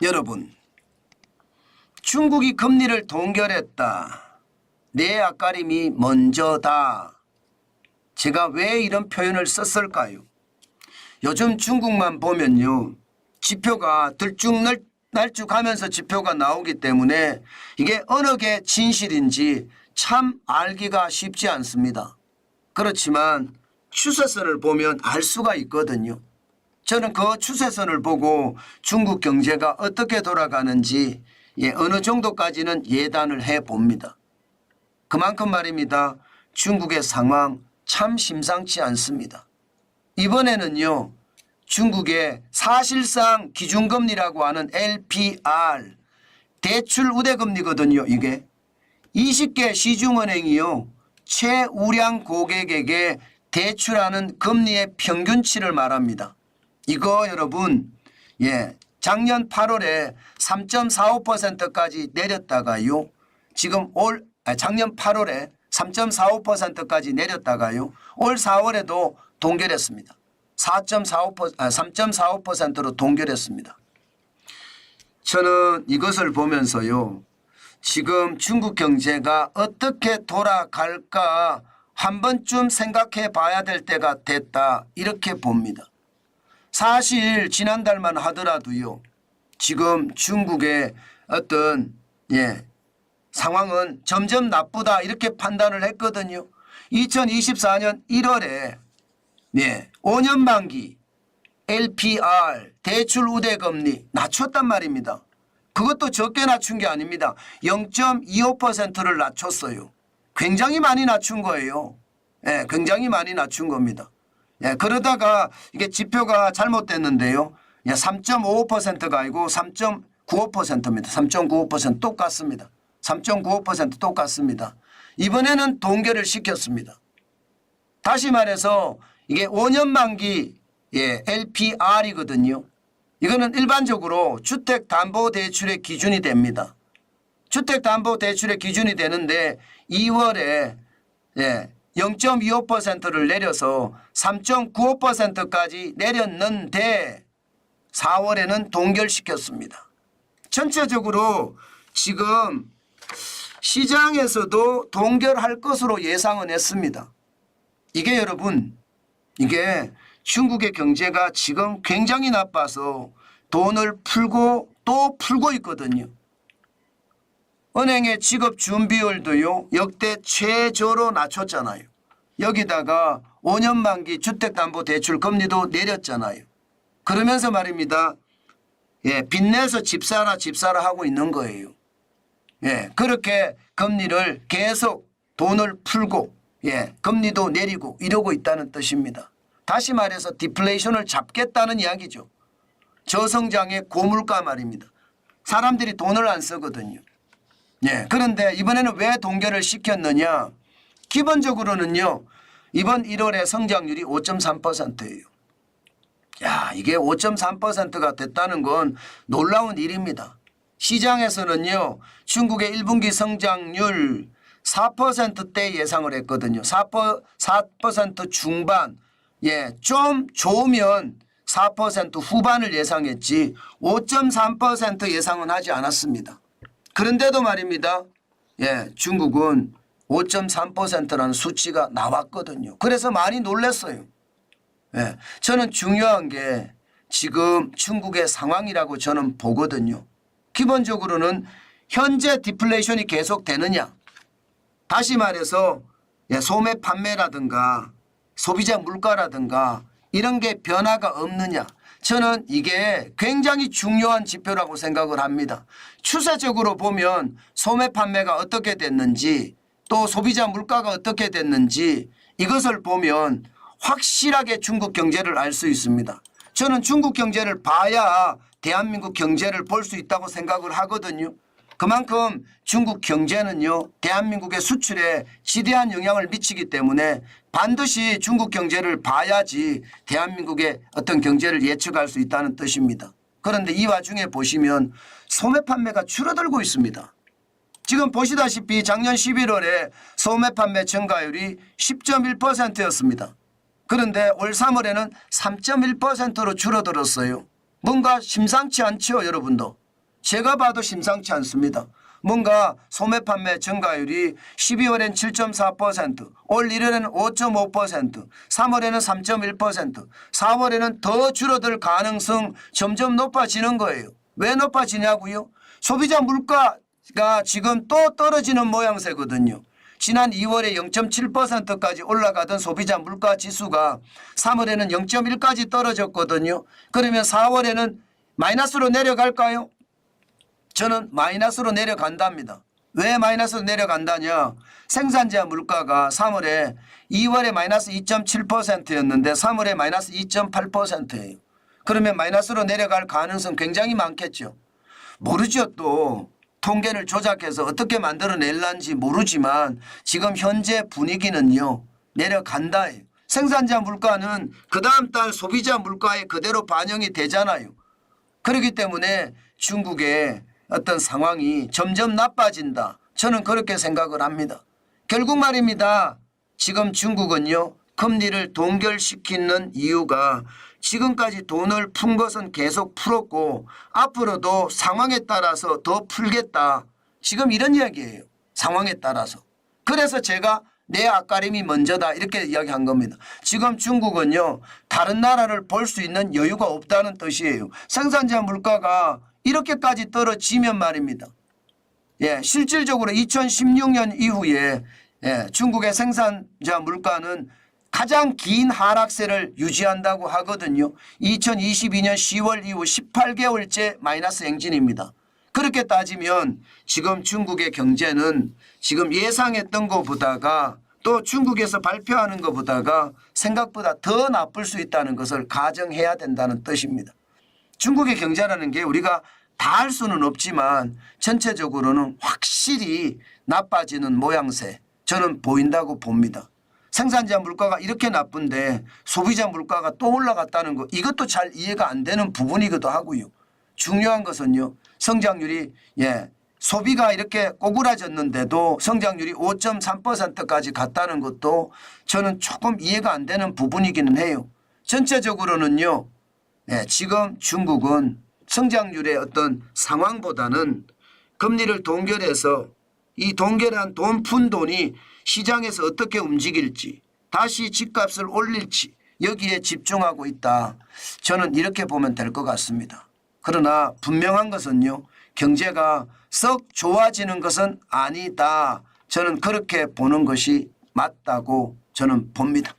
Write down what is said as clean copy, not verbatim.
여러분, 중국이 금리를 동결했다. 내 앞가림이 먼저다. 제가 왜 이런 표현을 썼을까요? 요즘 중국만 보면요, 지표가 들쭉날쭉하면서 지표가 나오기 때문에 이게 어느 게 진실인지 참 알기가 쉽지 않습니다. 그렇지만 추세선을 보면 알 수가 있거든요. 저는 그 추세선을 보고 중국 경제가 어떻게 돌아가는지 어느 정도까지는 예단을 해봅니다. 그만큼 말입니다. 중국의 상황 참 심상치 않습니다. 이번에는요, 중국의 사실상 기준금리라고 하는 LPR, 대출 우대금리거든요. 이게 20개 시중은행이요, 최우량 고객에게 대출하는 금리의 평균치를 말합니다. 이거 여러분, 작년 8월에 3.45%까지 내렸다가요, 지금 작년 8월에 3.45%까지 내렸다가요, 올 4월에도 동결했습니다. 3.45%로 동결했습니다. 저는 이것을 보면서요, 지금 중국 경제가 어떻게 돌아갈까 한 번쯤 생각해 봐야 될 때가 됐다, 이렇게 봅니다. 사실 지난달만 하더라도요, 지금 중국의 어떤 상황은 점점 나쁘다, 이렇게 판단을 했거든요. 2024년 1월에 5년 만기 LPR 대출 우대금리 낮췄단 말입니다. 그것도 적게 낮춘 게 아닙니다. 0.25%를 낮췄어요. 굉장히 많이 낮춘 거예요. 굉장히 많이 낮춘 겁니다. 그러다가 이게 지표가 잘못됐는데요, 3.55%가 아니고 3.95%입니다. 3.95% 똑같습니다. 3.95% 똑같습니다. 이번에는 동결을 시켰습니다. 다시 말해서 이게 5년 만기 LPR이거든요. 이거는 일반적으로 주택담보대출의 기준이 됩니다. 주택담보대출의 기준이 되는데 2월에 0.25%를 내려서 3.95%까지 내렸는데 4월에는 동결시켰습니다. 전체적으로 지금 시장에서도 동결할 것으로 예상은 했습니다. 이게 여러분, 이게 중국의 경제가 지금 굉장히 나빠서 돈을 풀고 또 풀고 있거든요. 은행의 지급 준비율도요, 역대 최저로 낮췄잖아요. 여기다가 5년 만기 주택담보대출 금리도 내렸잖아요. 그러면서 말입니다, 빚내서 집 사라 하고 있는 거예요. 그렇게 금리를 계속 돈을 풀고 금리도 내리고 이러고 있다는 뜻입니다. 다시 말해서 디플레이션을 잡겠다는 이야기죠. 저성장의 고물가 말입니다. 사람들이 돈을 안 쓰거든요. 그런데 이번에는 왜 동결을 시켰느냐? 기본적으로는요, 이번 1월에 성장률이 5.3%예요. 이게 5.3%가 됐다는 건 놀라운 일입니다. 시장에서는요, 중국의 1분기 성장률 4%대 예상을 했거든요. 4% 중반, 좀 좋으면 4% 후반을 예상했지 5.3% 예상은 하지 않았습니다. 그런데도 말입니다, 중국은 5.3%라는 수치가 나왔거든요. 그래서 많이 놀랐어요. 저는 중요한 게 지금 중국의 상황이라고 저는 보거든요. 기본적으로는 현재 디플레이션이 계속되느냐, 다시 말해서 소매 판매라든가 소비자 물가라든가 이런 게 변화가 없느냐, 저는 이게 굉장히 중요한 지표라고 생각을 합니다. 추세적으로 보면 소매 판매가 어떻게 됐는지 또 소비자 물가가 어떻게 됐는지 이것을 보면 확실하게 중국 경제를 알 수 있습니다. 저는 중국 경제를 봐야 대한민국 경제를 볼 수 있다고 생각을 하거든요. 그만큼 중국 경제는요, 대한민국의 수출에 지대한 영향을 미치기 때문에 반드시 중국 경제를 봐야지 대한민국의 어떤 경제를 예측할 수 있다는 뜻입니다. 그런데 이 와중에 보시면 소매 판매가 줄어들고 있습니다. 지금 보시다시피 작년 11월에 소매 판매 증가율이 10.1%였습니다. 그런데 올 3월에는 3.1%로 줄어들었어요. 뭔가 심상치 않죠, 여러분도. 제가 봐도 심상치 않습니다. 뭔가 소매 판매 증가율이 12월엔 7.4%, 올 1월에는 5.5%, 3월에는 3.1%, 4월에는 더 줄어들 가능성 점점 높아지는 거예요. 왜 높아지냐고요? 소비자 물가가 지금 또 떨어지는 모양새거든요. 지난 2월에 0.7%까지 올라가던 소비자 물가 지수가 3월에는 0.1까지 떨어졌거든요. 그러면 4월에는 마이너스로 내려갈까요? 저는 마이너스로 내려간답니다. 왜 마이너스로 내려간다냐? 생산자 물가가 3월에 2월에 마이너스 2.7%였는데 3월에 마이너스 2.8%예요. 그러면 마이너스로 내려갈 가능성 굉장히 많겠죠. 모르죠. 또 통계를 조작해서 어떻게 만들어낼란지 모르지만 지금 현재 분위기는요. 내려간다예요. 생산자 물가는 그 다음 달 소비자 물가에 그대로 반영이 되잖아요. 그렇기 때문에 중국의 어떤 상황이 점점 나빠진다. 저는 그렇게 생각을 합니다. 결국 말입니다. 지금 중국은요. 금리를 동결시키는 이유가 지금까지 돈을 푼 것은 계속 풀었고 앞으로도 상황에 따라서 더 풀겠다. 지금 이런 이야기예요. 상황에 따라서. 그래서 제가 내 앞가림이 먼저다 이렇게 이야기한 겁니다. 지금 중국은요. 다른 나라를 볼 수 있는 여유가 없다는 뜻이에요. 생산자 물가가 이렇게까지 떨어지면 말입니다. 실질적으로 2016년 이후에 중국의 생산자 물가는 가장 긴 하락세를 유지한다고 하거든요. 2022년 10월 이후 18개월째 마이너스 행진입니다. 그렇게 따지면 지금 중국의 경제는 지금 예상했던 것보다가 또 중국에서 발표하는 것보다가 생각보다 더 나쁠 수 있다는 것을 가정해야 된다는 뜻입니다. 중국의 경제라는 게 우리가 다 할 수는 없지만 전체적으로는 확실히 나빠지는 모양새 저는 보인다고 봅니다. 생산자 물가가 이렇게 나쁜데 소비자 물가가 또 올라갔다는 거 이것도 잘 이해가 안 되는 부분이기도 하고요. 중요한 것은요. 성장률이 소비가 이렇게 꼬꾸라졌는데도 성장률이 5.3%까지 갔다는 것도 저는 조금 이해가 안 되는 부분이기는 해요. 전체적으로는요. 지금 중국은 성장률의 어떤 상황보다는 금리를 동결해서 이 동결한 돈 푼 돈이 시장에서 어떻게 움직일지 다시 집값을 올릴지 여기에 집중하고 있다. 저는 이렇게 보면 될 것 같습니다. 그러나 분명한 것은요. 경제가 썩 좋아지는 것은 아니다. 저는 그렇게 보는 것이 맞다고 저는 봅니다.